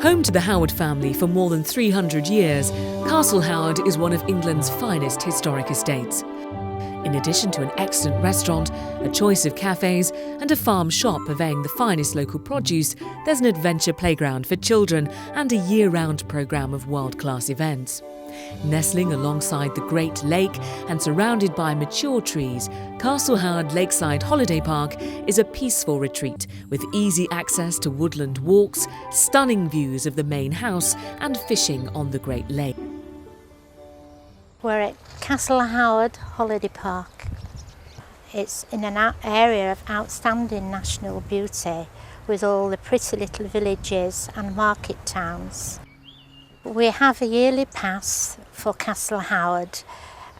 Home to the Howard family for more than 300 years, Castle Howard is one of England's finest historic estates. In addition to an excellent restaurant, a choice of cafes and a farm shop purveying the finest local produce, there's an adventure playground for children and a year-round programme of world-class events. Nestling alongside the Great Lake and surrounded by mature trees, Castle Howard Lakeside Holiday Park is a peaceful retreat with easy access to woodland walks, stunning views of the main house and fishing on the Great Lake. We're at Castle Howard Holiday Park. It's in an area of outstanding national beauty with all the pretty little villages and market towns. We have a yearly pass for Castle Howard.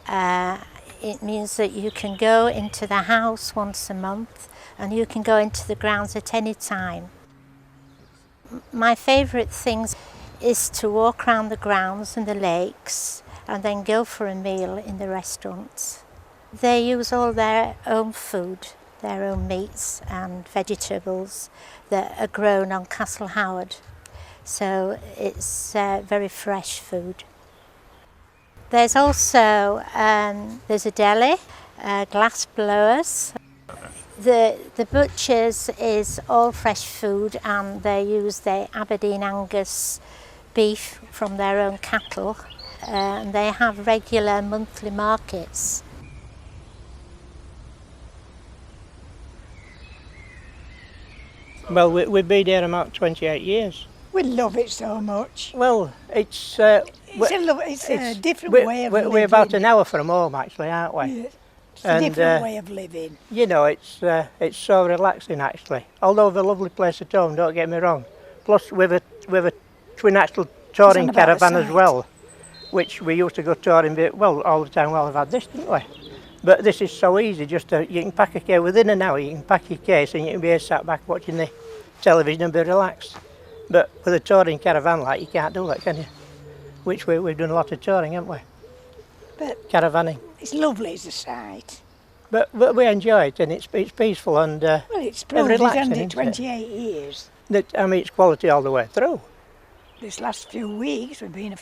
It means that you can go into the house once a month and you can go into the grounds at any time. My favourite things is to walk around the grounds and the lakes and then go for a meal in the restaurants. They use all their own food, their own meats and vegetables that are grown on Castle Howard. So it's very fresh food. There's also there's a deli, glass blowers. The butchers is all fresh food and they use their Aberdeen Angus beef from their own cattle. And they have regular monthly markets. Well, we've been here about 28 years. We love it so much. Well, it's a different way of living. We're about an hour from home, actually, aren't we? Yeah. It's a different way of living. You know, it's so relaxing, actually. Although it's a lovely place at home, don't get me wrong. Plus, we've a twin axle touring caravan as well, which we used to go touring all the time while I've had this, didn't we? But this is so easy, you can pack a case within an hour, you can pack your case and you can be here sat back watching the television and be relaxed. But with a touring caravan like you can't do that, can you? Which we've done a lot of touring, haven't we? But caravanning. It's lovely as a sight. But we enjoy it and it's peaceful and well, it's proved it, relaxing, hasn't it? 28 years. I mean, it's quality all the way through. This last few weeks we've been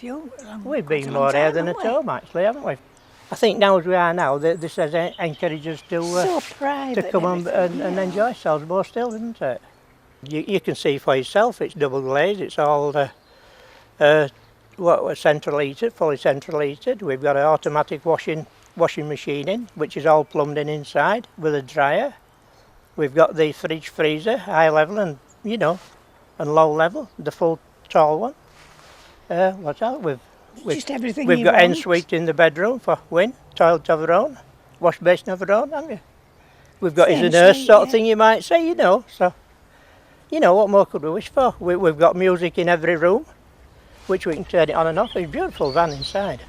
We've been more here than at home, actually, haven't we? I think now as we are now, this has encouraged us to come and enjoy ourselves more still, isn't it? You can see for yourself, it's double glazed, it's all central heated, fully central heated. We've got an automatic washing machine in, which is all plumbed in inside with a dryer. We've got the fridge freezer, high level and and low level, the full tall one. What's that? Just everything we've you got want. ensuite in the bedroom for Win, toilet of her own, wash basin of her own, haven't you? We've got his nurse sort of thing, you might say, so what more could we wish for? We've got music in every room, which we can turn it on and off. It's a beautiful van inside.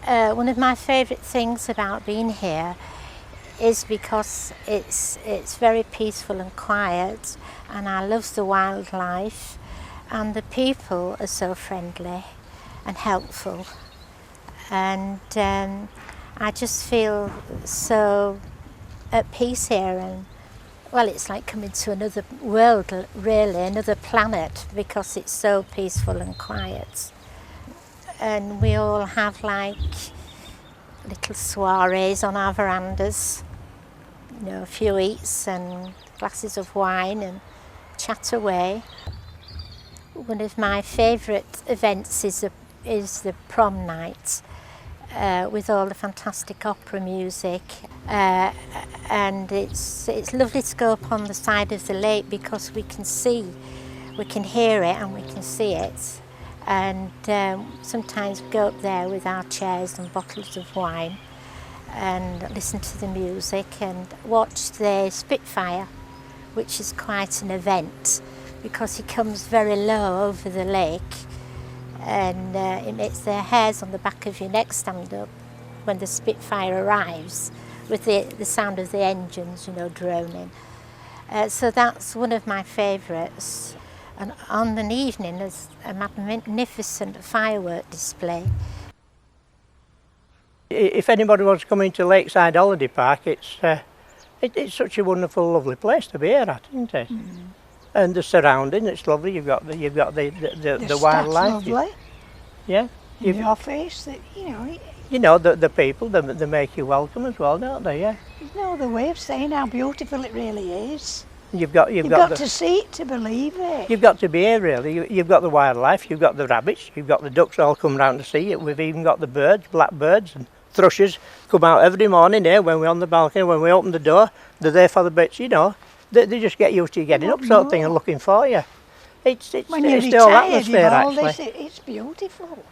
One of my favourite things about being here is because it's very peaceful and quiet, and I love the wildlife, and the people are so friendly and helpful, and I just feel so at peace here. And well, it's like coming to another world, really, another planet, because it's so peaceful and quiet. And we all have like little soirees on our verandas, a few eats and glasses of wine and chat away. One of my favourite events is the prom night with all the fantastic opera music, and it's lovely to go up on the side of the lake because we can hear it and we can see it. And sometimes we go up there with our chairs and bottles of wine and listen to the music and watch the Spitfire, which is quite an event because he comes very low over the lake, and it makes the hairs on the back of your neck stand up when the Spitfire arrives with the sound of the engines, droning. So that's one of my favourites. And on an evening there's a magnificent firework display. If anybody wants to come into Lakeside Holiday Park, it's such a wonderful, lovely place to be here at, isn't it? And the surrounding, it's lovely. You've got the wildlife. Lovely. Yeah. In your face, that you know. You know, the people, they make you welcome as well, don't they? Yeah. There's no other way of saying how beautiful it really is. You've got to see it to believe it. You've got to be here, really. You've got the wildlife, you've got the rabbits, you've got the ducks all come round to see it. We've even got the birds, blackbirds and thrushes come out every morning here when we're on the balcony, when we open the door. They're there for the bits, you know. They just get used to you getting up sort of thing and looking for you. It's when you're the whole retired, atmosphere, all actually. this, it's beautiful.